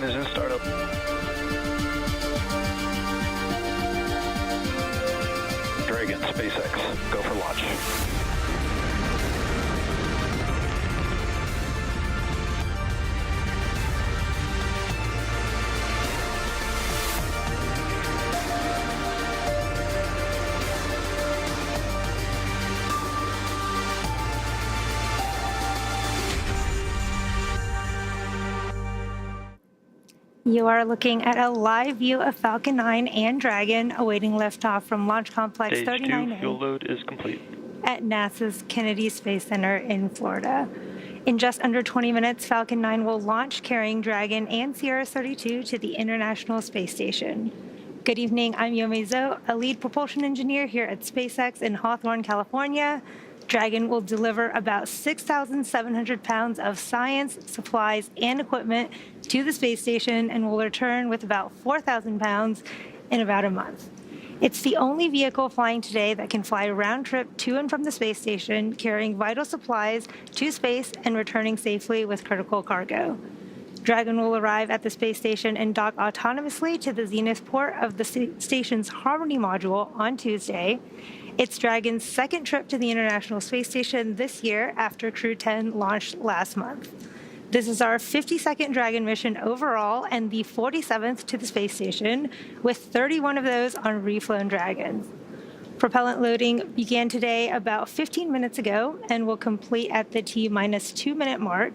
9 is in startup. Dragon, SpaceX, go for launch. You are looking at a live view of Falcon 9 and Dragon awaiting liftoff from Launch Complex Stage 39A 2 fuel load is complete. at NASA's Kennedy Space Center in Florida. In just under 20 minutes, Falcon 9 will launch carrying Dragon and Sierra-32 to the International Space Station. Good evening, I'm Yomei Zhou, a lead propulsion engineer here at SpaceX in Hawthorne, California. Dragon will deliver about 6,700 pounds of science, supplies, and equipment to the space station and will return with about 4,000 pounds in about a month. It's the only vehicle flying today that can fly a round trip to and from the space station, carrying vital supplies to space and returning safely with critical cargo. Dragon will arrive at the space station and dock autonomously to the zenith port of the station's Harmony module on Tuesday. It's Dragon's second trip to the International Space Station this year after Crew 10 launched last month. This is our 52nd Dragon mission overall and the 47th to the space station, with 31 of those on reflown Dragons. Propellant loading began today about 15 minutes ago and will complete at the T-minus 2 minute mark.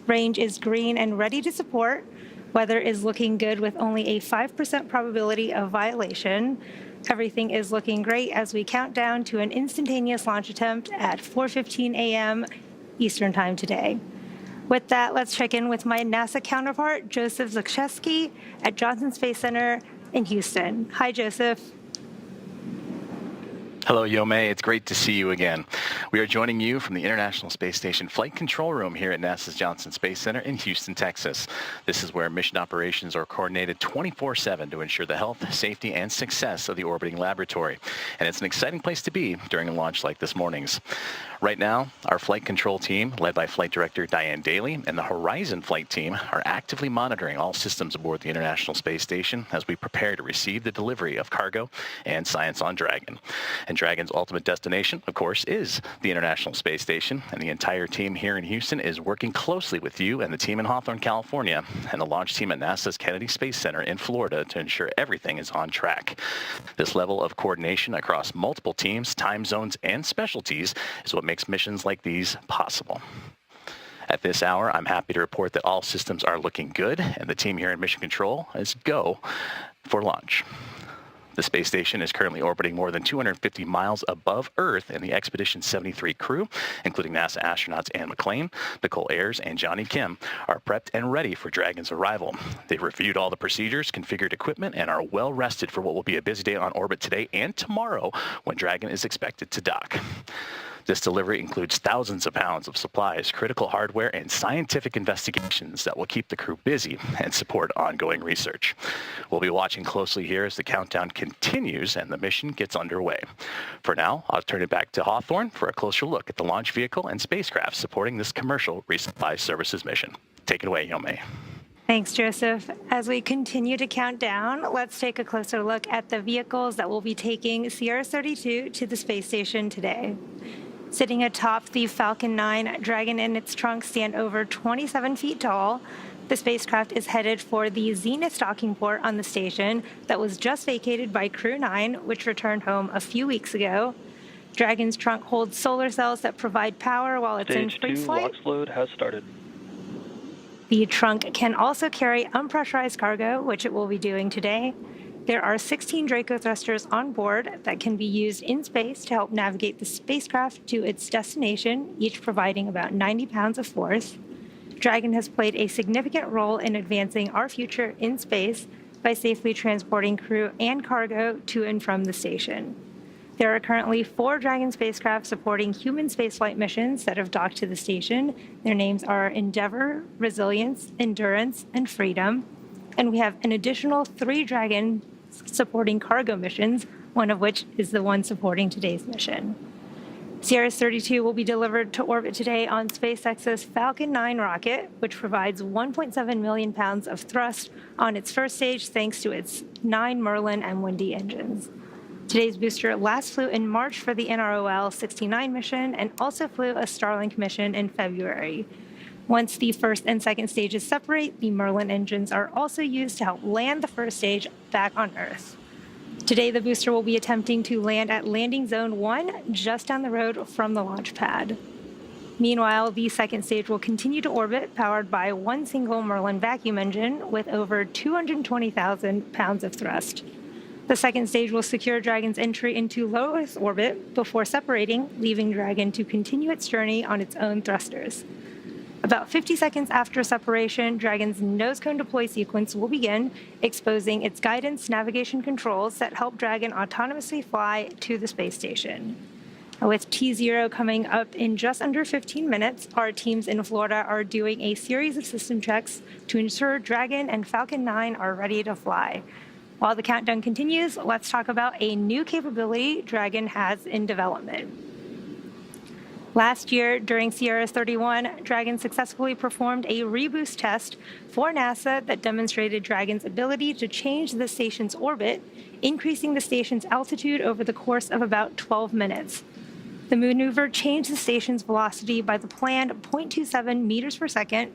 Range is green and ready to support. Weather is looking good with only a 5% probability of violation. Everything is looking great as we count down to an instantaneous launch attempt at 4:15 a.m. Eastern Time today. With that, let's check in with my NASA counterpart, Joseph Zakrzewski at Johnson Space Center in Houston. Hi, Joseph. Hello, Yomei. It's great to see you again. We are joining you from the International Space Station Flight Control Room here at NASA's Johnson Space Center in Houston, Texas. This is where mission operations are coordinated 24/7 to ensure the health, safety, and success of the orbiting laboratory. And it's an exciting place to be during a launch like this morning's. Right now, our flight control team, led by Flight Director Diane Daly, and the Horizon flight team are actively monitoring all systems aboard the International Space Station as we prepare to receive the delivery of cargo and science on Dragon. And Dragon's ultimate destination, of course, is the International Space Station, and the entire team here in Houston is working closely with you and the team in Hawthorne, California, and the launch team at NASA's Kennedy Space Center in Florida to ensure everything is on track. This level of coordination across multiple teams, time zones, and specialties is what makes missions like these possible. At this hour, I'm happy to report that all systems are looking good, and the team here in Mission Control is go for launch. The space station is currently orbiting more than 250 miles above Earth, and the Expedition 73 crew, including NASA astronauts Anne McClain, Nicole Ayers, and Johnny Kim, are prepped and ready for Dragon's arrival. They've reviewed all the procedures, configured equipment, and are well rested for what will be a busy day on orbit today and tomorrow when Dragon is expected to dock. This delivery includes thousands of pounds of supplies, critical hardware, and scientific investigations that will keep the crew busy and support ongoing research. We'll be watching closely here as the countdown continues and the mission gets underway. For now, I'll turn it back to Hawthorne for a closer look at the launch vehicle and spacecraft supporting this commercial resupply services mission. Take it away, Yomei. Thanks, Joseph. As we continue to count down, let's take a closer look at the vehicles that will be taking Sierra-32 to the space station today. Sitting atop the Falcon 9, Dragon and its trunk stand over 27 feet tall. The spacecraft is headed for the zenith docking port on the station that was just vacated by Crew 9, which returned home a few weeks ago. Dragon's trunk holds solar cells that provide power while it's in free flight. Stage 2 LOX load has started. The trunk can also carry unpressurized cargo, which it will be doing today. There are 16 Draco thrusters on board that can be used in space to help navigate the spacecraft to its destination, each providing about 90 pounds of force. Dragon has played a significant role in advancing our future in space by safely transporting crew and cargo to and from the station. There are currently 4 Dragon spacecraft supporting human spaceflight missions that have docked to the station. Their names are Endeavour, Resilience, Endurance, and Freedom. And we have an additional 3 Dragon supporting cargo missions, one of which is the one supporting today's mission. CRS-32 will be delivered to orbit today on SpaceX's Falcon 9 rocket, which provides 1.7 million pounds of thrust on its first stage thanks to its 9 Merlin and Windy engines. Today's booster last flew in March for the NROL 69 mission and also flew a Starlink mission in February. Once the first and second stages separate, the Merlin engines are also used to help land the first stage back on Earth. Today, the booster will be attempting to land at Landing Zone 1, just down the road from the launch pad. Meanwhile, the second stage will continue to orbit, powered by one single Merlin vacuum engine with over 220,000 pounds of thrust. The second stage will secure Dragon's entry into low Earth orbit before separating, leaving Dragon to continue its journey on its own thrusters. About 50 seconds after separation, Dragon's nose cone deploy sequence will begin, exposing its guidance navigation controls that help Dragon autonomously fly to the space station. With T0 coming up in just under 15 minutes, our teams in Florida are doing a series of system checks to ensure Dragon and Falcon 9 are ready to fly. While the countdown continues, let's talk about a new capability Dragon has in development. Last year, during CRS-31, Dragon successfully performed a reboost test for NASA that demonstrated Dragon's ability to change the station's orbit, increasing the station's altitude over the course of about 12 minutes. The maneuver changed the station's velocity by the planned 0.27 meters per second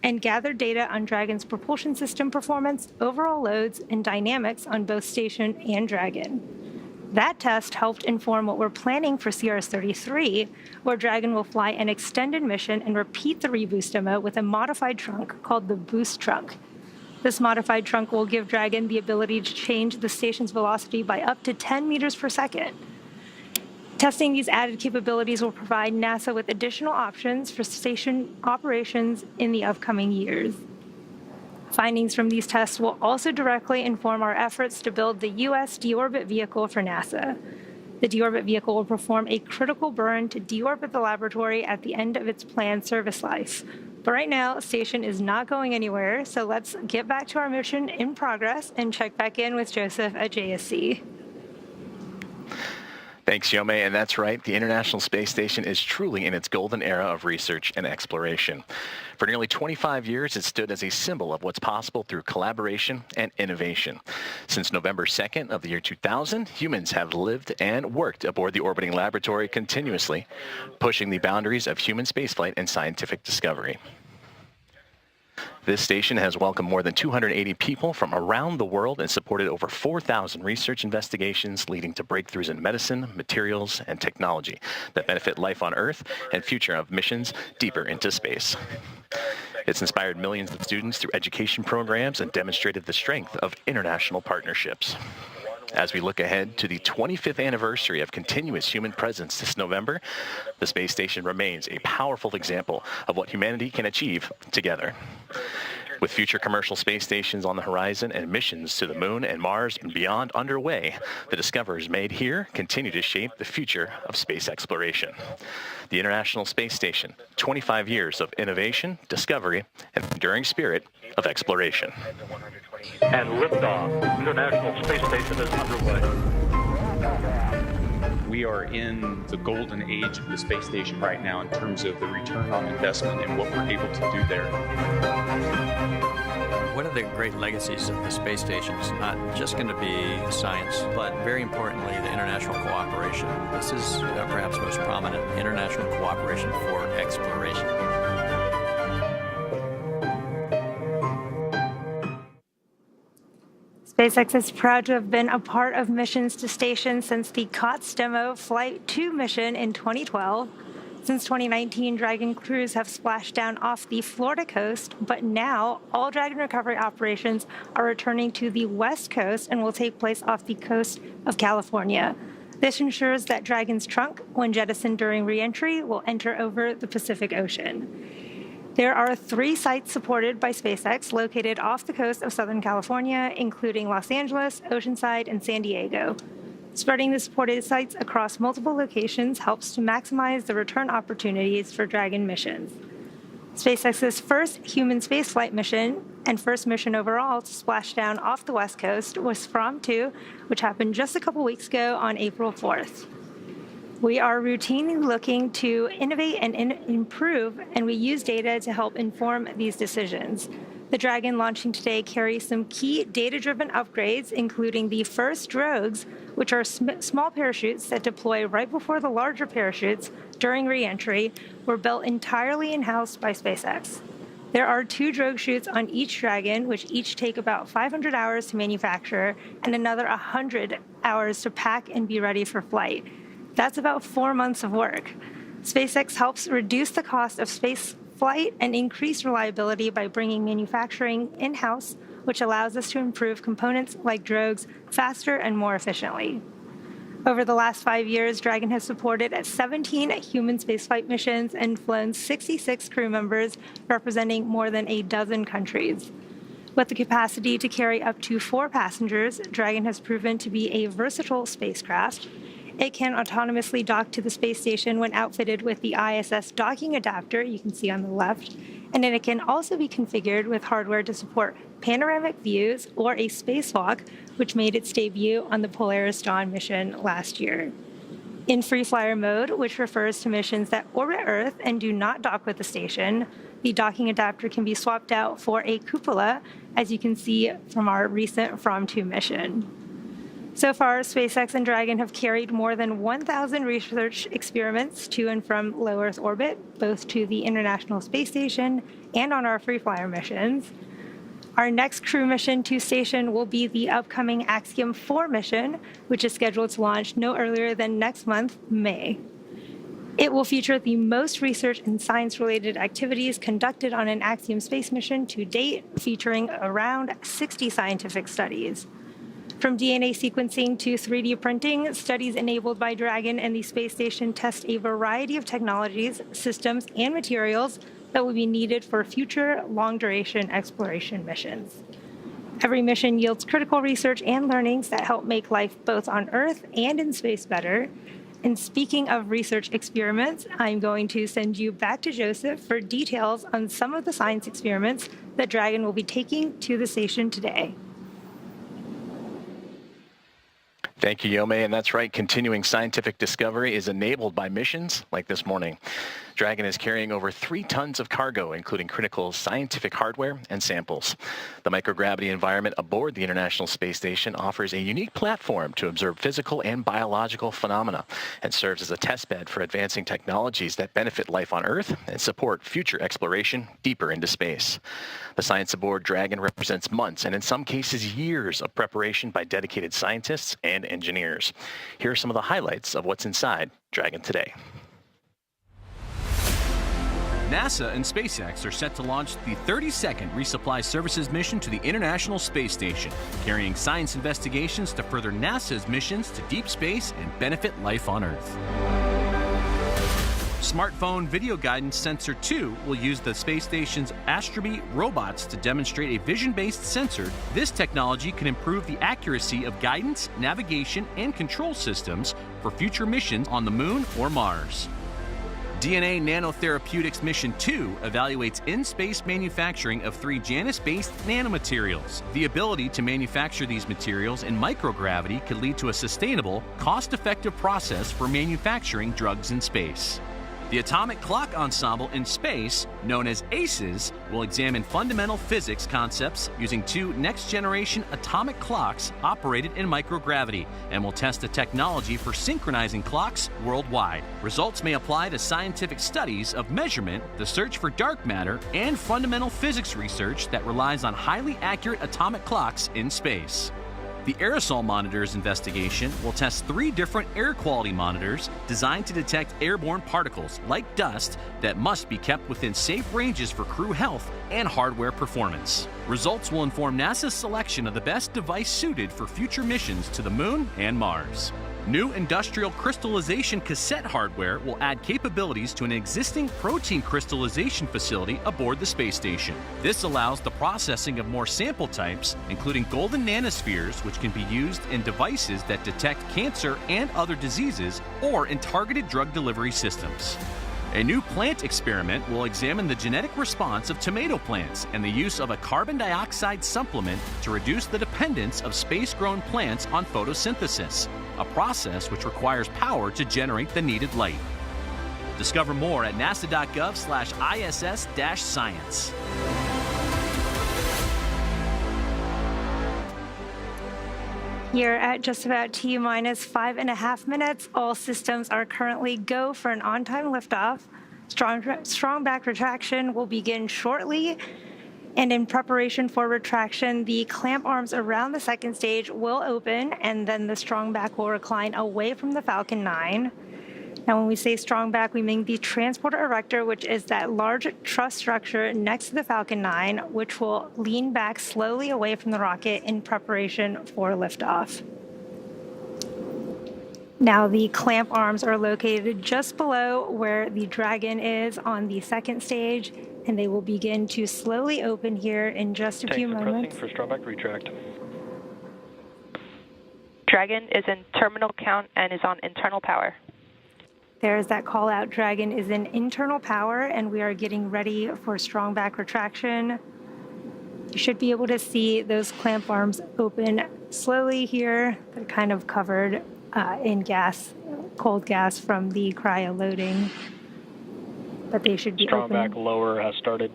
and gathered data on Dragon's propulsion system performance, overall loads, and dynamics on both station and Dragon. That test helped inform what we're planning for CRS-33, where Dragon will fly an extended mission and repeat the reboost demo with a modified trunk called the Boost Trunk. This modified trunk will give Dragon the ability to change the station's velocity by up to 10 meters per second. Testing these added capabilities will provide NASA with additional options for station operations in the upcoming years. Findings from these tests will also directly inform our efforts to build the U.S. deorbit vehicle for NASA. The deorbit vehicle will perform a critical burn to deorbit the laboratory at the end of its planned service life. But right now, the station is not going anywhere, so let's get back to our mission in progress and check back in with Joseph at JSC. Thanks, Yome, and that's right. The International Space Station is truly in its golden era of research and exploration. For nearly 25 years, it stood as a symbol of what's possible through collaboration and innovation. Since November 2nd of the year 2000, humans have lived and worked aboard the orbiting laboratory continuously, pushing the boundaries of human spaceflight and scientific discovery. This station has welcomed more than 280 people from around the world and supported over 4,000 research investigations leading to breakthroughs in medicine, materials, and technology that benefit life on Earth and future of missions deeper into space. It's inspired millions of students through education programs and demonstrated the strength of international partnerships. As we look ahead to the 25th anniversary of continuous human presence this November, the space station remains a powerful example of what humanity can achieve together. With future commercial space stations on the horizon and missions to the Moon and Mars and beyond underway, the discoveries made here continue to shape the future of space exploration. The International Space Station, 25 years of innovation, discovery, and enduring spirit of exploration. And liftoff. International Space Station is underway. We are in the golden age of the space station right now in terms of the return on investment and what we're able to do there. One of the great legacies of the space station is not just going to be science, but very importantly, the international cooperation. This is perhaps most prominent, international cooperation for exploration. SpaceX is proud to have been a part of missions to stations since the COTS demo Flight 2 mission in 2012. Since 2019, Dragon crews have splashed down off the Florida coast, but now all Dragon recovery operations are returning to the West Coast and will take place off the coast of California. This ensures that Dragon's trunk, when jettisoned during re-entry, will enter over the Pacific Ocean. There are 3 sites supported by SpaceX located off the coast of Southern California, including Los Angeles, Oceanside, and San Diego. Spreading the supported sites across multiple locations helps to maximize the return opportunities for Dragon missions. SpaceX's first human spaceflight mission and first mission overall to splash down off the West Coast was From 2, which happened just a couple weeks ago on April 4th. We are routinely looking to innovate and improve, and we use data to help inform these decisions. The Dragon launching today carries some key data-driven upgrades, including the first drogues, which are small parachutes that deploy right before the larger parachutes during re-entry, were built entirely in-house by SpaceX. There are 2 drogue chutes on each Dragon, which each take about 500 hours to manufacture and another 100 hours to pack and be ready for flight. That's about 4 months of work. SpaceX helps reduce the cost of space flight and increase reliability by bringing manufacturing in-house, which allows us to improve components like drogues faster and more efficiently. Over the last 5 years, Dragon has supported 17 human spaceflight missions and flown 66 crew members, representing more than a dozen countries. With the capacity to carry up to 4 passengers, Dragon has proven to be a versatile spacecraft. It can autonomously dock to the space station when outfitted with the ISS docking adapter you can see on the left, and then it can also be configured with hardware to support panoramic views or a spacewalk, which made its debut on the Polaris Dawn mission last year. In free flyer mode, which refers to missions that orbit Earth and do not dock with the station, the docking adapter can be swapped out for a cupola, as you can see from our recent From-2 mission. So far, SpaceX and Dragon have carried more than 1,000 research experiments to and from low Earth orbit, both to the International Space Station and on our free flyer missions. Our next crew mission to station will be the upcoming Axiom 4 mission, which is scheduled to launch no earlier than next month, May. It will feature the most research and science-related activities conducted on an Axiom space mission to date, featuring around 60 scientific studies. From DNA sequencing to 3D printing, studies enabled by Dragon and the space station test a variety of technologies, systems, and materials that will be needed for future long-duration exploration missions. Every mission yields critical research and learnings that help make life both on Earth and in space better. And speaking of research experiments, I'm going to send you back to Joseph for details on some of the science experiments that Dragon will be taking to the station today. Thank you, Yome. And that's right, continuing scientific discovery is enabled by missions like this morning. Dragon is carrying over 3 tons of cargo, including critical scientific hardware and samples. The microgravity environment aboard the International Space Station offers a unique platform to observe physical and biological phenomena and serves as a testbed for advancing technologies that benefit life on Earth and support future exploration deeper into space. The science aboard Dragon represents months and in some cases years of preparation by dedicated scientists and engineers. Here are some of the highlights of what's inside Dragon today. NASA and SpaceX are set to launch the 32nd Resupply Services mission to the International Space Station, carrying science investigations to further NASA's missions to deep space and benefit life on Earth. Smartphone Video Guidance Sensor 2 will use the space station's Astrobe robots to demonstrate a vision-based sensor. This technology can improve the accuracy of guidance, navigation, and control systems for future missions on the Moon or Mars. DNA Nanotherapeutics Mission 2 evaluates in-space manufacturing of 3 Janus-based nanomaterials. The ability to manufacture these materials in microgravity could lead to a sustainable, cost-effective process for manufacturing drugs in space. The Atomic Clock Ensemble in Space, known as ACES, will examine fundamental physics concepts using 2 next-generation atomic clocks operated in microgravity and will test the technology for synchronizing clocks worldwide. Results may apply to scientific studies of measurement, the search for dark matter, and fundamental physics research that relies on highly accurate atomic clocks in space. The Aerosol Monitors investigation will test 3 different air quality monitors designed to detect airborne particles, like dust, that must be kept within safe ranges for crew health and hardware performance. Results will inform NASA's selection of the best device suited for future missions to the Moon and Mars. New industrial crystallization cassette hardware will add capabilities to an existing protein crystallization facility aboard the space station. This allows the processing of more sample types, including golden nanospheres, which can be used in devices that detect cancer and other diseases, or in targeted drug delivery systems. A new plant experiment will examine the genetic response of tomato plants and the use of a carbon dioxide supplement to reduce the dependence of space-grown plants on photosynthesis. a process which requires power to generate the needed light. Discover more at nasa.gov/ISS-science. Here at just about T-minus 5.5 minutes, all systems are currently go for an on-time liftoff. Strong back retraction will begin shortly. And in preparation for retraction, the clamp arms around the second stage will open, and then the strong back will recline away from the Falcon 9. Now, when we say strong back, we mean the transporter erector, which is that large truss structure next to the Falcon 9, which will lean back slowly away from the rocket in preparation for liftoff. Now, the clamp arms are located just below where the Dragon is on the second stage, and they will begin to slowly open here in just a few moments. For strong back retract. Dragon is in terminal count and is on internal power. There's that call out. Dragon is in internal power, and we are getting ready for strong back retraction. You should be able to see those clamp arms open slowly here. They're kind of covered in gas, cold gas from the cryo loading, but they should be Strong open. back lower has started.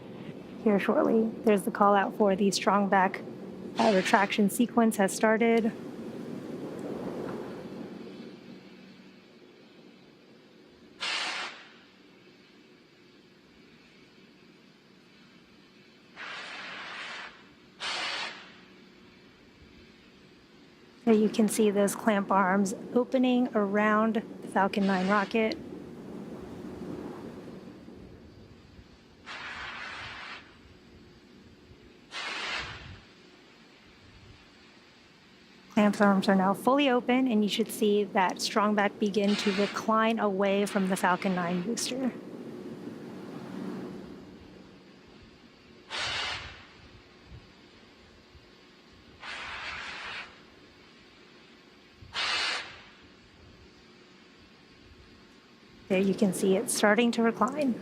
Here shortly. There's the call out for the strong back retraction sequence has started. So you can see those clamp arms opening around the Falcon 9 rocket. Clamp arms are now fully open, and you should see that strong back begin to recline away from the Falcon 9 booster. There you can see it starting to recline.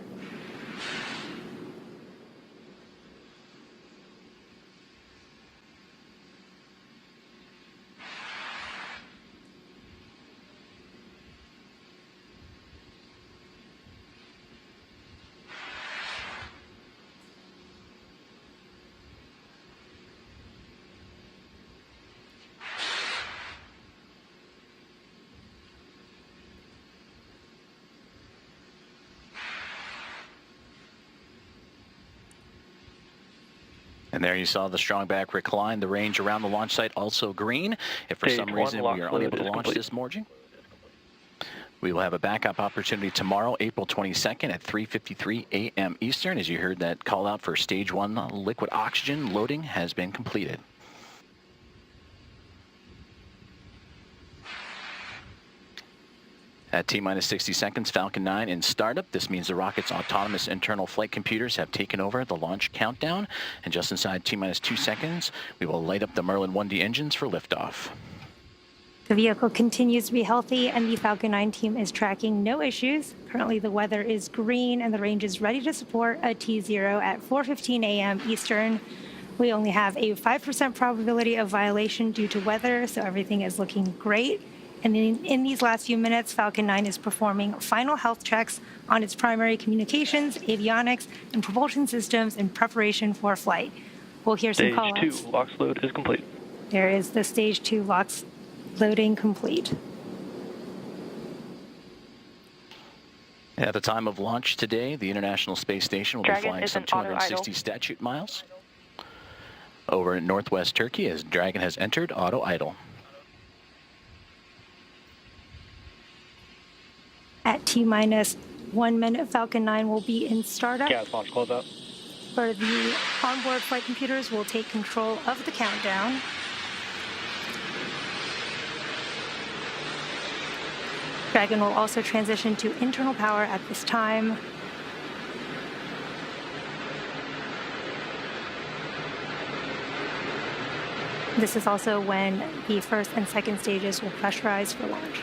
And there you saw the strong back recline. The range around the launch site also green. If for some reason we are unable to launch this morning, we will have a backup opportunity tomorrow, April 22nd at 3:53 a.m. Eastern. As you heard, that call out for stage 1 liquid oxygen loading has been completed. At T-minus 60 seconds, Falcon 9 in startup. This means the rocket's autonomous internal flight computers have taken over the launch countdown. And just inside T-minus 2 seconds, we will light up the Merlin 1D engines for liftoff. The vehicle continues to be healthy, and the Falcon 9 team is tracking no issues. Currently, the weather is green, and the range is ready to support a T0 at 4:15 a.m. Eastern. We only have a 5% probability of violation due to weather, so everything is looking great. And in these last few minutes, Falcon 9 is performing final health checks on its primary communications, avionics, and propulsion systems in preparation for flight. We'll hear some callouts. Stage 2 LOX load is complete. There is the Stage 2 LOX loading complete. At the time of launch today, the International Space Station will be flying some 260 statute miles over in northwest Turkey as Dragon has entered auto idle. At T-minus 1 minute, Falcon 9 will be in startup. Gas launch closeout. For the onboard flight computers, will take control of the countdown. Dragon will also transition to internal power at this time. This is also when the first and second stages will pressurize for launch.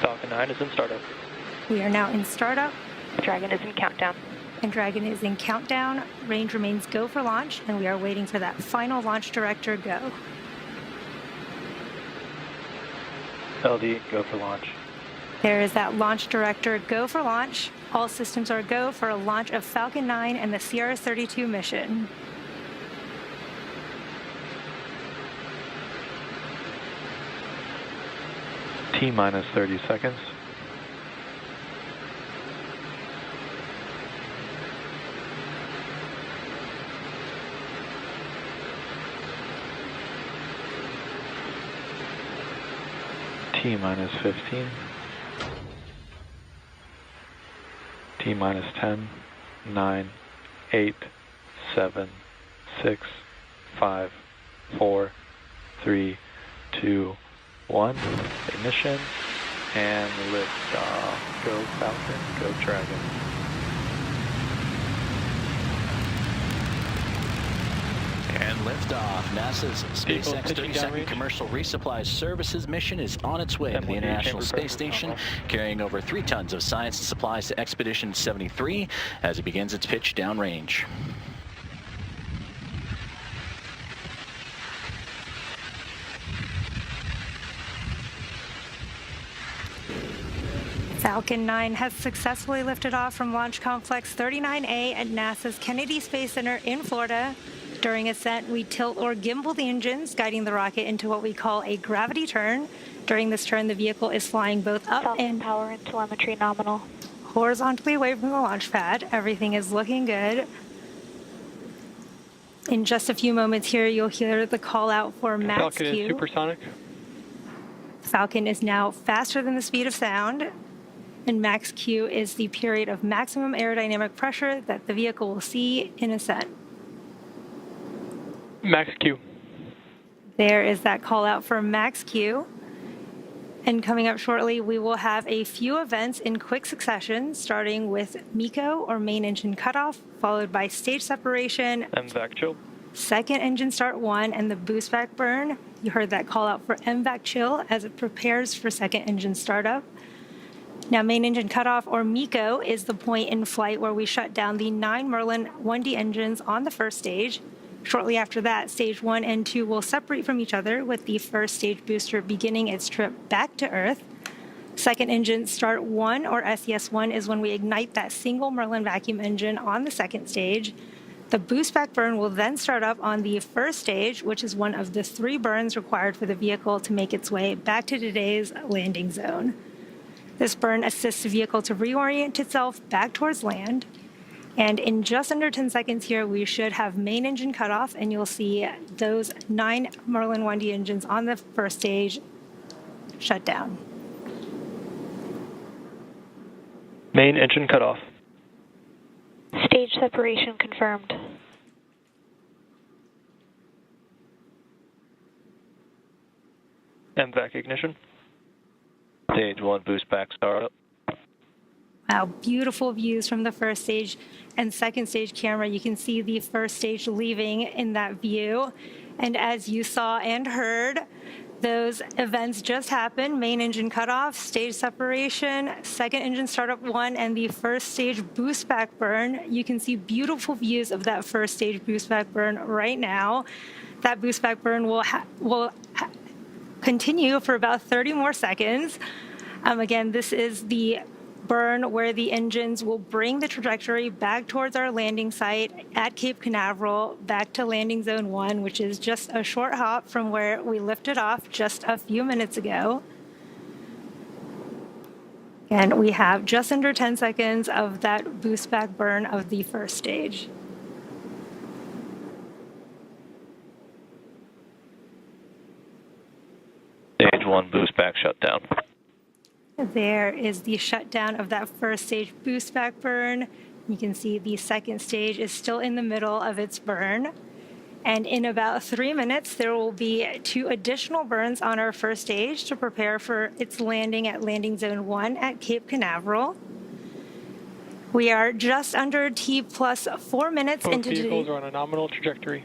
Falcon 9 is in startup. We are now in startup. Dragon is in countdown. and Dragon is in countdown. Range remains go for launch, and we are waiting for that final launch director go. LD, go for launch. There is that launch director go for launch. All systems are go for a launch of Falcon 9 and the CRS-32 mission. T-minus 30 seconds. T-minus 15. T-minus 10, 9, 8, 7, 6, 5, 4, 3, 2, 1. Ignition and liftoff. Go Falcon, go Dragon. And liftoff. NASA's SpaceX 32nd Commercial Resupply Services mission is on its way to the International Space Station, carrying over 3 tons of science and supplies to Expedition 73 as it begins its pitch downrange. Falcon 9 has successfully lifted off from Launch Complex 39A at NASA's Kennedy Space Center in Florida. During ascent, we tilt or gimbal the engines, guiding the rocket into what we call a gravity turn. During this turn, the vehicle is flying both up and power and telemetry nominal. horizontally away from the launch pad. Everything is looking good. In just a few moments here, you'll hear the call out for max Falcon Q. is supersonic. Falcon is now faster than the speed of sound, and max Q is the period of maximum aerodynamic pressure that the vehicle will see in ascent. Max Q. There is that call out for max Q. And coming up shortly, we will have a few events in quick succession, starting with MECO, or main engine cutoff, followed by stage separation, MVAC chill. second engine start 1, and the boost back burn. You heard that call out for MVAC chill as it prepares for second engine startup. Now, main engine cutoff, or MECO, is the point in flight where we shut down the 9 Merlin 1D engines on the first stage. Shortly after that, stage 1 and 2 will separate from each other, with the first stage booster beginning its trip back to Earth. Second engine start 1, or SES1, is when we ignite that single Merlin vacuum engine on the second stage. The boost back burn will then start up on the first stage, which is one of the 3 burns required for the vehicle to make its way back to today's landing zone. This burn assists the vehicle to reorient itself back towards land. And in just under 10 seconds here, we should have main engine cutoff, and you'll see those 9 Merlin 1D engines on the first stage shut down. Main engine cutoff. Stage separation confirmed. MVAC ignition. Stage 1 boost back startup. Wow, beautiful views from the first stage and second stage camera. You can see the first stage leaving in that view. And as you saw and heard, those events just happened. Main engine cutoff, stage separation, second engine startup 1, and the first stage boost back burn. You can see beautiful views of that first stage boost back burn right now. That boost back burn will continue for about 30 more seconds. Again, this is the burn where the engines will bring the trajectory back towards our landing site at Cape Canaveral, back to landing zone 1, which is just a short hop from where we lifted off just a few minutes ago. And we have just under 10 seconds of that boost back burn of the first stage. Stage 1 boost back shutdown. There is the shutdown of that first stage boost back burn. You can see the second stage is still in the middle of its burn. And in about 3 minutes, there will be 2 additional burns on our first stage to prepare for its landing at landing zone 1 at Cape Canaveral. We are just under T plus 4 minutes Both vehicles are on a nominal trajectory.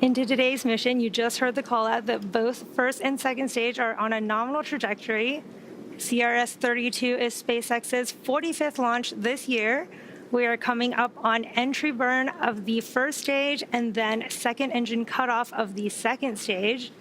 into today's mission. You just heard the call out that both first and second stage are on a nominal trajectory. CRS-32 is SpaceX's 45th launch this year. We are coming up on entry burn of the first stage and then second engine cutoff of the second stage.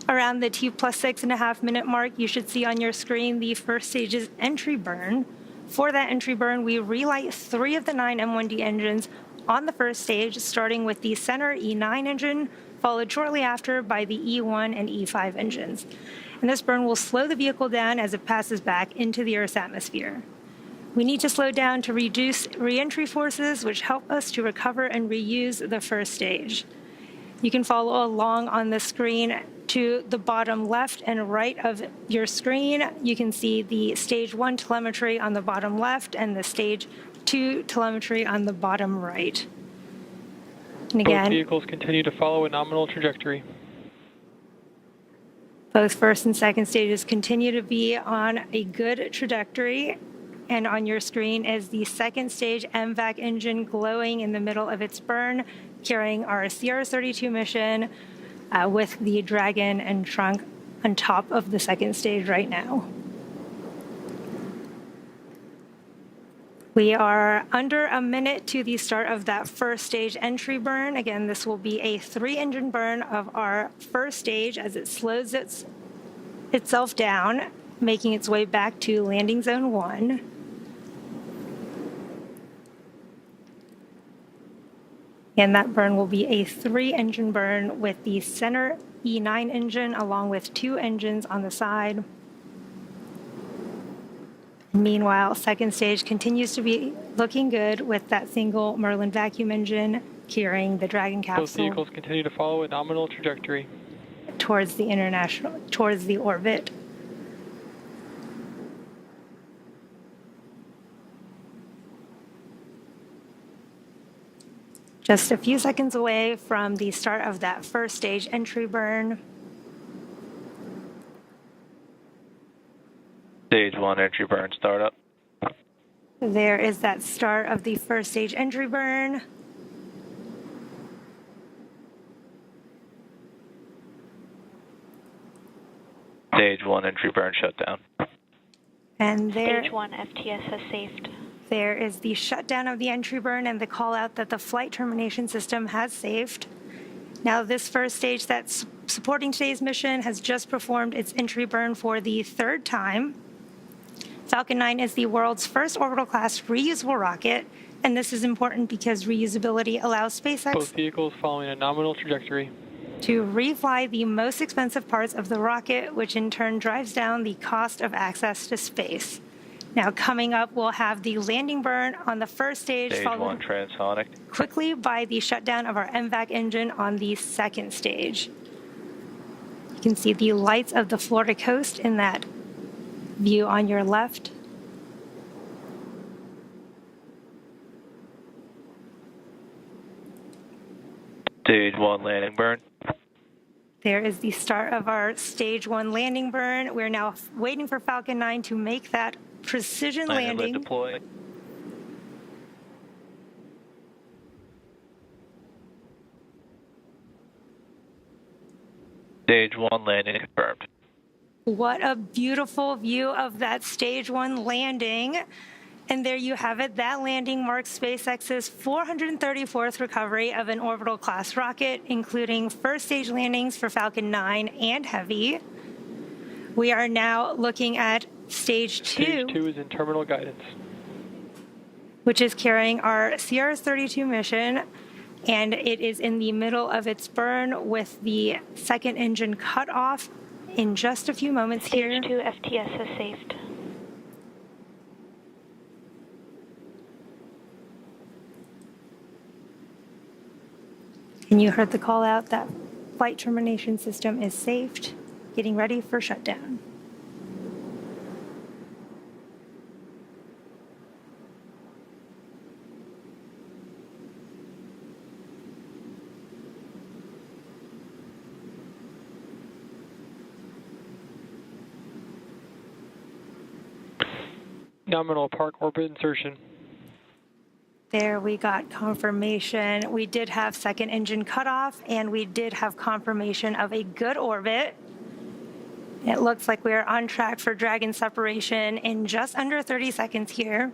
Around the T plus 6.5 minute mark, you should see on your screen the first stage's entry burn. For that entry burn, we relight 3 of the 9 M1D engines on the first stage, starting with the center E9 engine, followed shortly after by the E1 and E5 engines. And this burn will slow the vehicle down as it passes back into the Earth's atmosphere. We need to slow down to reduce re-entry forces, which help us to recover and reuse the first stage. You can follow along on the screen to the bottom left and right of your screen. You can see the stage 1 telemetry on the bottom left and the stage 2 telemetry on the bottom right. And again, both vehicles continue to follow a nominal trajectory. Both first and second stages continue to be on a good trajectory. And on your screen is the second stage MVAC engine glowing in the middle of its burn, carrying our CR32 mission with the Dragon and trunk on top of the second stage right now. We are under a minute to the start of that first stage entry burn. Again, this will be a 3-engine burn of our first stage as it slows itself down, making its way back to landing zone 1. And that burn will be a 3-engine burn with the center E9 engine along with 2 engines on the side. Meanwhile, second stage continues to be looking good with that single Merlin vacuum engine carrying the Dragon capsule. Both vehicles continue to follow a nominal trajectory towards the orbit. Just a few seconds away from the start of that first stage entry burn. Stage 1 entry burn startup. There is that start of the first stage entry burn. Stage 1 entry burn shutdown. And Stage 1 FTS has saved. There is the shutdown of the entry burn and the call out that the flight termination system has saved. Now, this first stage that's supporting today's mission has just performed its entry burn for the 3rd time. Falcon 9 is the world's first orbital class reusable rocket, and this is important because reusability allows SpaceX both vehicles following a nominal trajectory to refly the most expensive parts of the rocket, which in turn drives down the cost of access to space. Now, coming up, we'll have the landing burn on the first stage, Stage 1 transonic. Quickly by the shutdown of our MVAC engine on the second stage. You can see the lights of the Florida coast in that view on your left. Stage 1 landing burn. There is the start of our stage 1 landing burn. We're now waiting for Falcon 9 to make that precision landing. Deploy. Stage 1 landing confirmed. What a beautiful view of that stage 1 landing. And there you have it. That landing marks SpaceX's 434th recovery of an orbital class rocket, including first stage landings for Falcon 9 and Heavy. We are now looking at stage 2. Stage 2 is in terminal guidance, which is carrying our CR32 mission, and it is in the middle of its burn with the second engine cut off in just a few moments here. Stage 2 FTS has saved. And you heard the call out that flight termination system is saved, getting ready for shutdown. nominal park orbit insertion. There we got confirmation. We did have second engine cutoff, and we did have confirmation of a good orbit. It looks like we are on track for Dragon separation in just under 30 seconds here.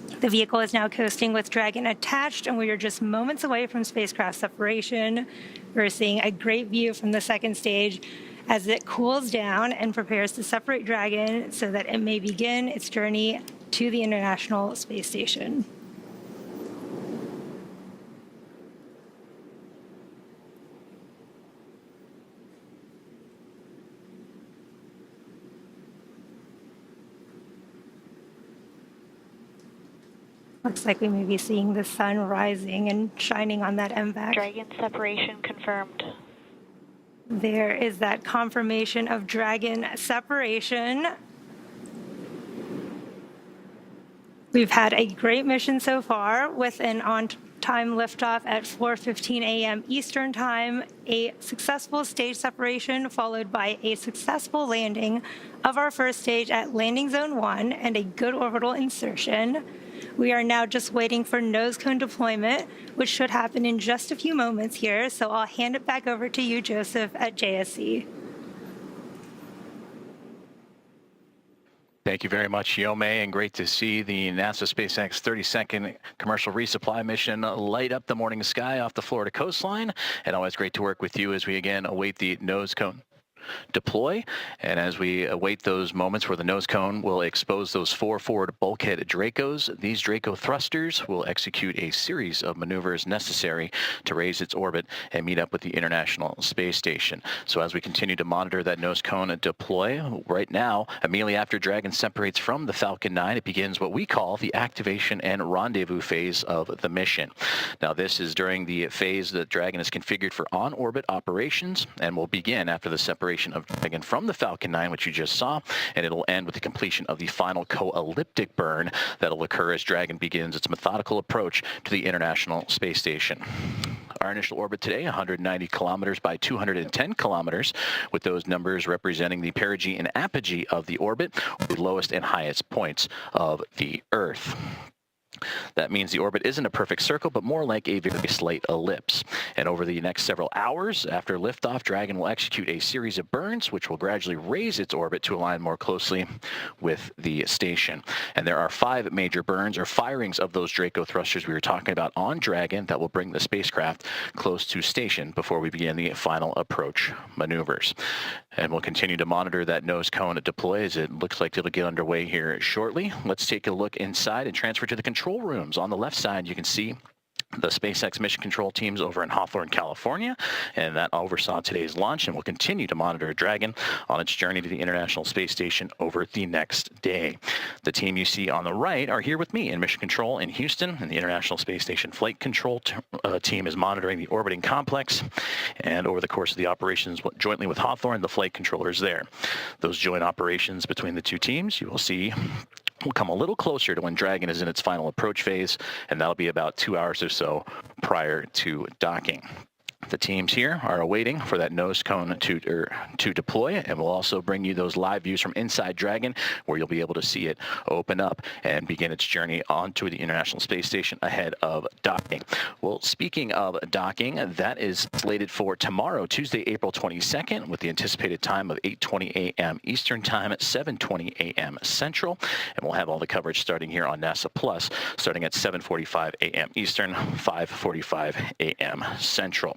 The vehicle is now coasting with Dragon attached, and we are just moments away from spacecraft separation. We're seeing a great view from the second stage as it cools down and prepares to separate Dragon so that it may begin its journey to the International Space Station. Looks like we may be seeing the sun rising and shining on that MVAC. Dragon separation confirmed. There is that confirmation of Dragon separation. We've had a great mission so far with an on-time liftoff at 4:15 a.m. Eastern Time, a successful stage separation followed by a successful landing of our first stage at Landing Zone 1 and a good orbital insertion. We are now just waiting for nose cone deployment, which should happen in just a few moments here. So I'll hand it back over to you, Joseph, at JSC. Thank you very much, Yome, and great to see the NASA SpaceX 32nd commercial resupply mission light up the morning sky off the Florida coastline. And always great to work with you as we again await the nose cone deploy. And as we await those moments where the nose cone will expose those 4 forward bulkhead Dracos, these Draco thrusters will execute a series of maneuvers necessary to raise its orbit and meet up with the International Space Station. So as we continue to monitor that nose cone deploy, right now, immediately after Dragon separates from the Falcon 9, it begins what we call the activation and rendezvous phase of the mission. Now, this is during the phase that Dragon is configured for on-orbit operations and will begin after the separation of Dragon from the Falcon 9, which you just saw, and it'll end with the completion of the final co-elliptic burn that'll occur as Dragon begins its methodical approach to the International Space Station. Our initial orbit today, 190 kilometers by 210 kilometers, with those numbers representing the perigee and apogee of the orbit, the lowest and highest points of the Earth. That means the orbit isn't a perfect circle, but more like a very slight ellipse. And over the next several hours after liftoff, Dragon will execute a series of burns, which will gradually raise its orbit to align more closely with the station. And there are 5 major burns or firings of those Draco thrusters we were talking about on Dragon that will bring the spacecraft close to station before we begin the final approach maneuvers. And we'll continue to monitor that nose cone deploy as it looks like it'll get underway here shortly. Let's take a look inside and transfer to the control rooms. On the left side, you can see the SpaceX mission control teams over in Hawthorne, California, and that oversaw today's launch and will continue to monitor Dragon on its journey to the International Space Station over the next day. The team you see on the right are here with me in mission control in Houston, and the International Space Station flight control team is monitoring the orbiting complex, and over the course of the operations jointly with Hawthorne, the flight controller is there. Those joint operations between the two teams, you will see, will come a little closer to when Dragon is in its final approach phase, and that'll be about 2 hours or so prior to docking. The teams here are awaiting for that nose cone to deploy, and we'll also bring you those live views from inside Dragon, where you'll be able to see it open up and begin its journey onto the International Space Station ahead of docking. Well, speaking of docking, that is slated for tomorrow, Tuesday, April 22nd, with the anticipated time of 8:20 a.m. Eastern Time at 7:20 a.m. Central, and we'll have all the coverage starting here on NASA Plus, starting at 7:45 a.m. Eastern, 5:45 a.m. Central.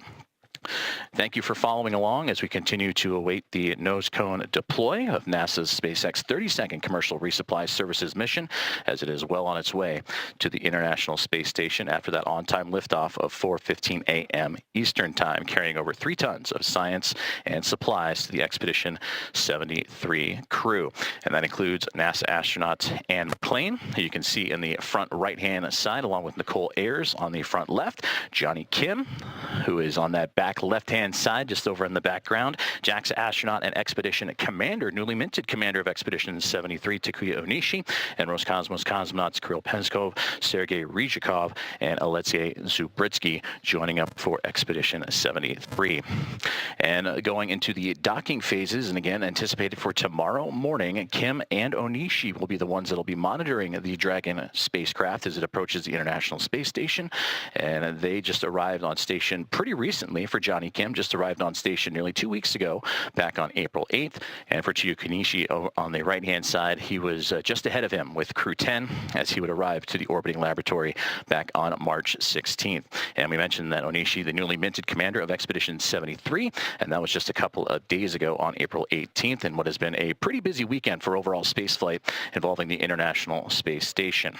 Thank you for following along as we continue to await the nose cone deploy of NASA's SpaceX 32nd commercial resupply services mission, as it is well on its way to the International Space Station after that on-time liftoff of 4:15 a.m. Eastern Time, carrying over 3 tons of science and supplies to the Expedition 73 crew. And that includes NASA astronauts Anne McClain, who you can see in the front right-hand side, along with Nicole Ayers on the front left, Johnny Kim, who is on that back left-hand side, just over in the background, JAXA astronaut and Expedition Commander, newly minted Commander of Expedition 73, Takuya Onishi, and Roscosmos cosmonauts Kirill Peskov, Sergei Ryzhikov, and Alexei Zubritsky joining up for Expedition 73. And going into the docking phases, and again anticipated for tomorrow morning, Kim and Onishi will be the ones that will be monitoring the Dragon spacecraft as it approaches the International Space Station, and they just arrived on station pretty recently for Johnny Kim. program just arrived on station nearly 2 weeks ago, back on April 8th. And for Chiyo Kenichi on the right-hand side, he was just ahead of him with Crew 10 as he would arrive to the orbiting laboratory back on March 16th. And we mentioned that Onishi, the newly minted commander of Expedition 73, and that was just a couple of days ago on April 18th, and what has been a pretty busy weekend for overall spaceflight involving the International Space Station.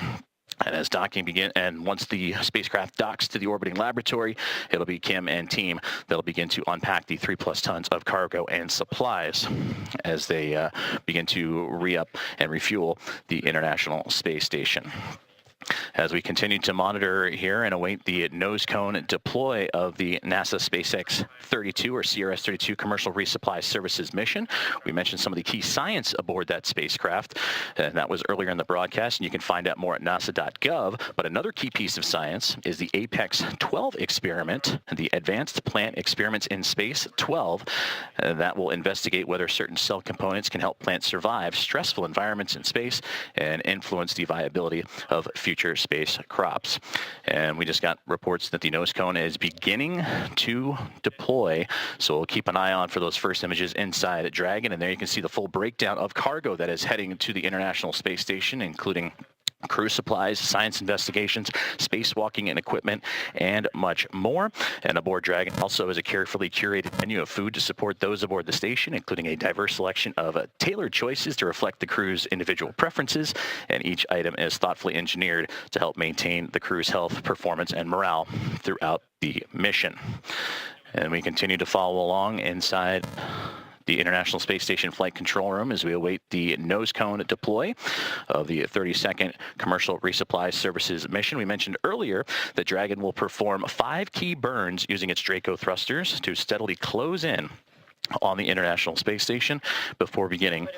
And as docking begins, and once the spacecraft docks to the orbiting laboratory, it'll be Kim and team that'll begin to unpack the 3+ tons of cargo and supplies as they begin to re-up and refuel the International Space Station. As we continue to monitor here and await the nose cone deploy of the NASA SpaceX 32 or CRS-32 commercial resupply services mission, we mentioned some of the key science aboard that spacecraft, and that was earlier in the broadcast, and you can find out more at nasa.gov. But another key piece of science is the Apex 12 experiment, the Advanced Plant Experiments in Space 12, that will investigate whether certain cell components can help plants survive stressful environments in space and influence the viability of future space crops. And we just got reports that the nose cone is beginning to deploy, so we'll keep an eye on for those first images inside Dragon. And there you can see the full breakdown of cargo that is heading to the International Space Station, including crew supplies, science investigations, spacewalking and equipment, and much more. And aboard Dragon also is a carefully curated menu of food to support those aboard the station, including a diverse selection of tailored choices to reflect the crew's individual preferences. And each item is thoughtfully engineered to help maintain the crew's health, performance, and morale throughout the mission. And we continue to follow along inside the International Space Station Flight Control Room as we await the nose cone deploy of the 32nd Commercial Resupply Services mission. We mentioned earlier that Dragon will perform 5 key burns using its Draco thrusters to steadily close in on the International Space Station before beginning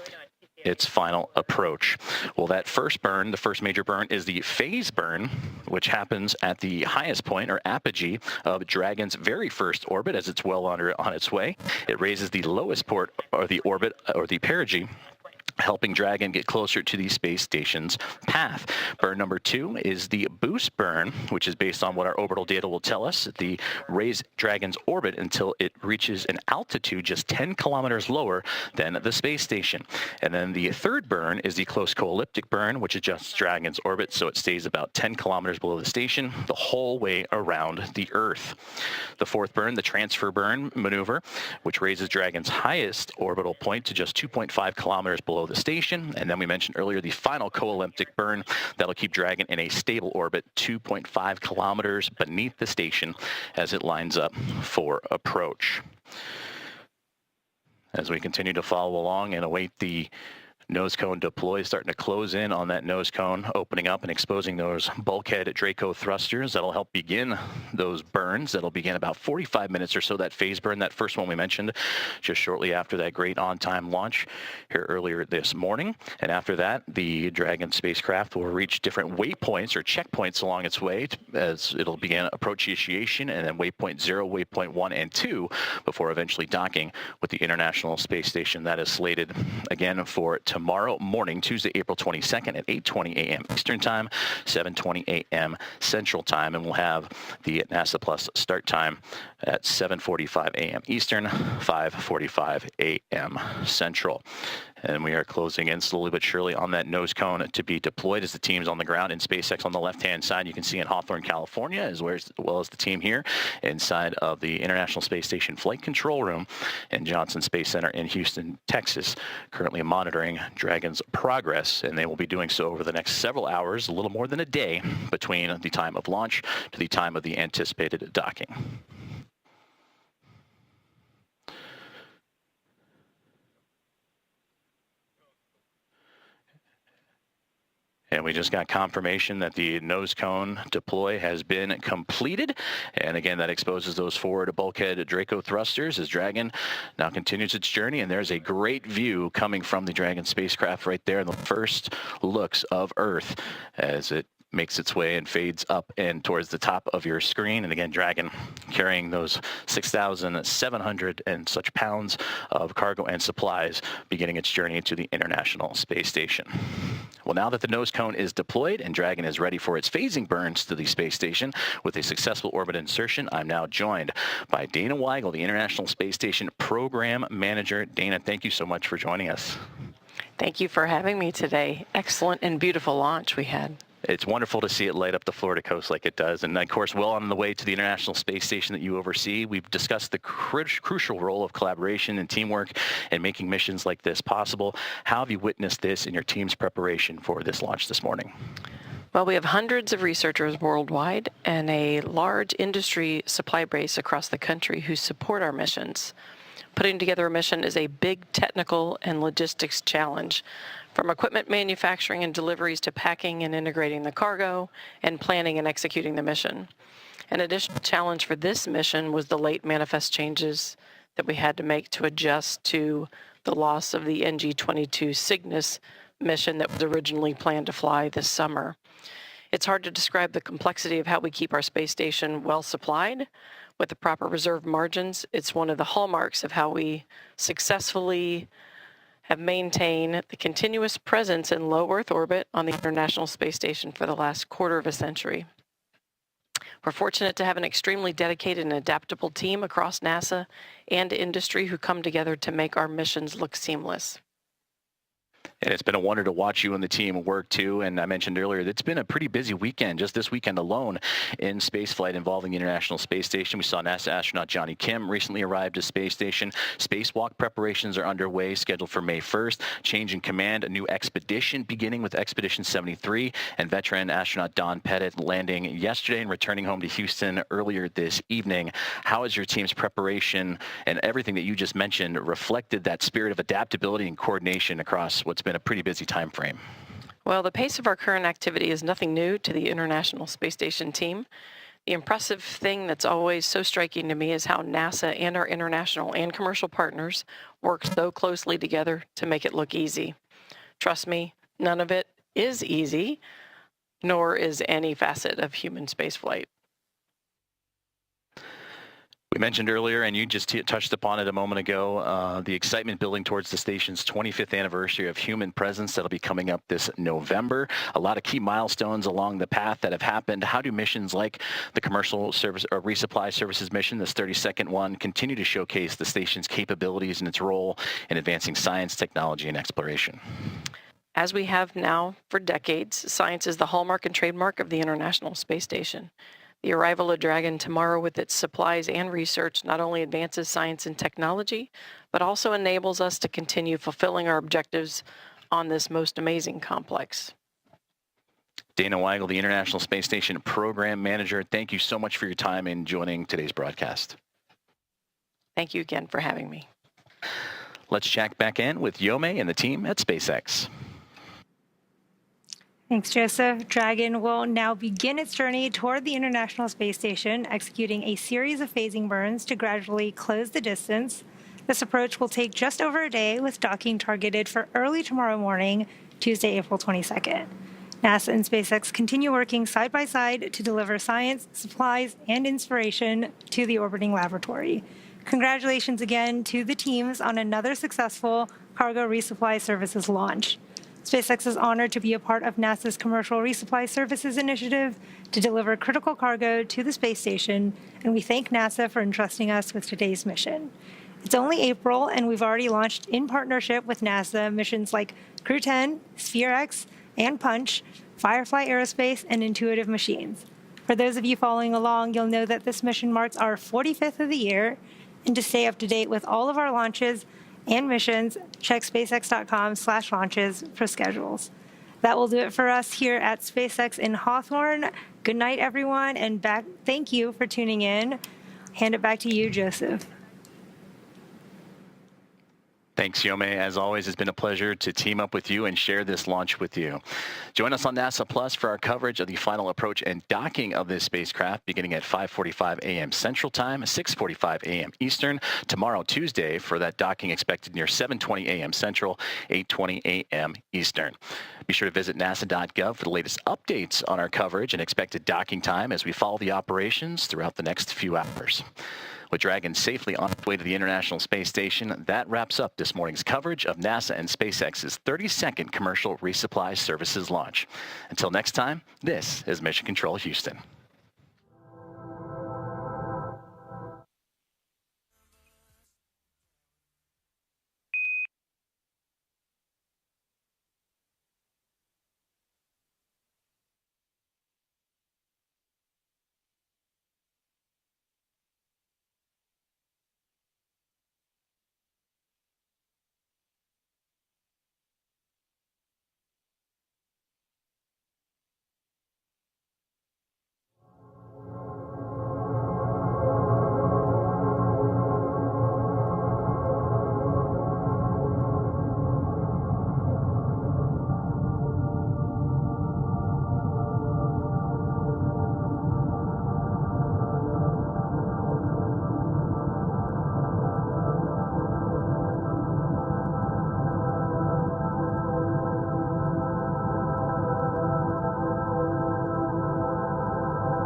its final approach. Well, that first burn, the first major burn, is the phase burn, which happens at the highest point, or apogee, of Dragon's very first orbit as it's well on its way. It raises the lowest port, or the orbit, or the perigee, helping Dragon get closer to the space station's path. Burn number 2 is the boost burn, which is based on what our orbital data will tell us. The raise Dragon's orbit until it reaches an altitude just 10 kilometers lower than the space station. And then the third burn is the close co-elliptic burn, which adjusts Dragon's orbit so it stays about 10 kilometers below the station the whole way around the Earth. The fourth burn, the transfer burn maneuver, which raises Dragon's highest orbital point to just 2.5 kilometers below the station. And then we mentioned earlier the final co-elliptic burn that'll keep Dragon in a stable orbit 2.5 kilometers beneath the station as it lines up for approach. As we continue to follow along and await the nose cone deploy, starting to close in on that nose cone, opening up and exposing those bulkhead Draco thrusters. That'll help begin those burns. That'll begin about 45 minutes or so, that phase burn, that first one we mentioned, just shortly after that great on-time launch here earlier this morning. And after that, the Dragon spacecraft will reach different waypoints or checkpoints along its way as it'll begin approach initiation, and then waypoint 0, waypoint 1, and 2 before eventually docking with the International Space Station. That is slated again for tomorrow morning, Tuesday, April 22nd at 8:20 a.m. Eastern Time, 7:20 a.m. Central Time, and we'll have the NASA Plus start time at 7:45 a.m. Eastern, 5:45 a.m. Central. And we are closing in slowly but surely on that nose cone to be deployed as the team's on the ground in SpaceX on the left-hand side. You can see in Hawthorne, California, as well as the team here inside of the International Space Station Flight Control Room and Johnson Space Center in Houston, Texas, currently monitoring Dragon's progress. And they will be doing so over the next several hours, a little more than a day, between the time of launch to the time of the anticipated docking. And we just got confirmation that the nose cone deploy has been completed. And again, that exposes those forward bulkhead Draco thrusters as Dragon now continues its journey. And there's a great view coming from the Dragon spacecraft right there in the first looks of Earth as it makes its way and fades up and towards the top of your screen. And again, Dragon carrying those 6,700 and such pounds of cargo and supplies, beginning its journey to the International Space Station. Well, now that the nose cone is deployed and Dragon is ready for its phasing burns to the space station with a successful orbit insertion, I'm now joined by Dana Weigel, the International Space Station Program Manager. Dana, thank you so much for joining us. Thank you for having me today. Excellent and beautiful launch we had. It's wonderful to see it light up the Florida coast like it does. And of course, well on the way to the International Space Station that you oversee, we've discussed the crucial role of collaboration and teamwork in making missions like this possible. How have you witnessed this in your team's preparation for this launch this morning? Well, we have hundreds of researchers worldwide and a large industry supply base across the country who support our missions. Putting together a mission is a big technical and logistics challenge, from equipment manufacturing and deliveries to packing and integrating the cargo and planning and executing the mission. An additional challenge for this mission was the late manifest changes that we had to make to adjust to the loss of the NG-22 Cygnus mission that was originally planned to fly this summer. It's hard to describe the complexity of how we keep our space station well supplied with the proper reserve margins. It's one of the hallmarks of how we successfully have maintained the continuous presence in low Earth orbit on the International Space Station for the last quarter of a century. We're fortunate to have an extremely dedicated and adaptable team across NASA and industry who come together to make our missions look seamless. And it's been a wonder to watch you and the team work, too. And I mentioned earlier, it's been a pretty busy weekend, just this weekend alone, in spaceflight involving the International Space Station. We saw NASA astronaut Johnny Kim recently arrived at Space Station. Spacewalk preparations are underway, scheduled for May 1st. Change in command, a new expedition beginning with Expedition 73, and veteran astronaut Don Pettit landing yesterday and returning home to Houston earlier this evening. How has your team's preparation and everything that you just mentioned reflected that spirit of adaptability and coordination across what's been a pretty busy time frame? Well, the pace of our current activity is nothing new to the International Space Station team. The impressive thing that's always so striking to me is how NASA and our international and commercial partners work so closely together to make it look easy. Trust me, none of it is easy, nor is any facet of human spaceflight. We mentioned earlier, and you just touched upon it a moment ago, the excitement building towards the station's 25th anniversary of human presence that'll be coming up this November. A lot of key milestones along the path that have happened. How do missions like the commercial service or resupply services mission, this 32nd one, continue to showcase the station's capabilities and its role in advancing science, technology, and exploration? As we have now for decades, science is the hallmark and trademark of the International Space Station. The arrival of Dragon tomorrow with its supplies and research not only advances science and technology, but also enables us to continue fulfilling our objectives on this most amazing complex. Dana Weigel, the International Space Station Program Manager, thank you so much for your time in joining today's broadcast. Thank you again for having me. Let's check back in with Yome and the team at SpaceX. Thanks, Joseph. Dragon will now begin its journey toward the International Space Station, executing a series of phasing burns to gradually close the distance. This approach will take just over a day, with docking targeted for early tomorrow morning, Tuesday, April 22nd. NASA and SpaceX continue working side by side to deliver science, supplies, and inspiration to the orbiting laboratory. Congratulations again to the teams on another successful cargo resupply services launch. SpaceX is honored to be a part of NASA's Commercial Resupply Services initiative to deliver critical cargo to the space station, and we thank NASA for entrusting us with today's mission. It's only April, and we've already launched in partnership with NASA missions like Crew 10, SphereX, and Punch, Firefly Aerospace, and Intuitive Machines. For those of you following along, you'll know that this mission marks our 45th of the year, and to stay up to date with all of our launches and missions, check spacex.com/launches for schedules. That will do it for us here at SpaceX in Hawthorne. Good night, everyone, and thank you for tuning in. Hand it back to you, Joseph. Thanks, Yome. As always, it's been a pleasure to team up with you and share this launch with you. Join us on NASA Plus for our coverage of the final approach and docking of this spacecraft beginning at 5:45 a.m. Central Time, 6:45 a.m. Eastern. Tomorrow, Tuesday, for that docking expected near 7:20 a.m. Central, 8:20 a.m. Eastern. Be sure to visit nasa.gov for the latest updates on our coverage and expected docking time as we follow the operations throughout the next few hours. With Dragon safely on its way to the International Space Station, that wraps up this morning's coverage of NASA and SpaceX's 32nd commercial resupply services launch. Until next time, this is Mission Control Houston.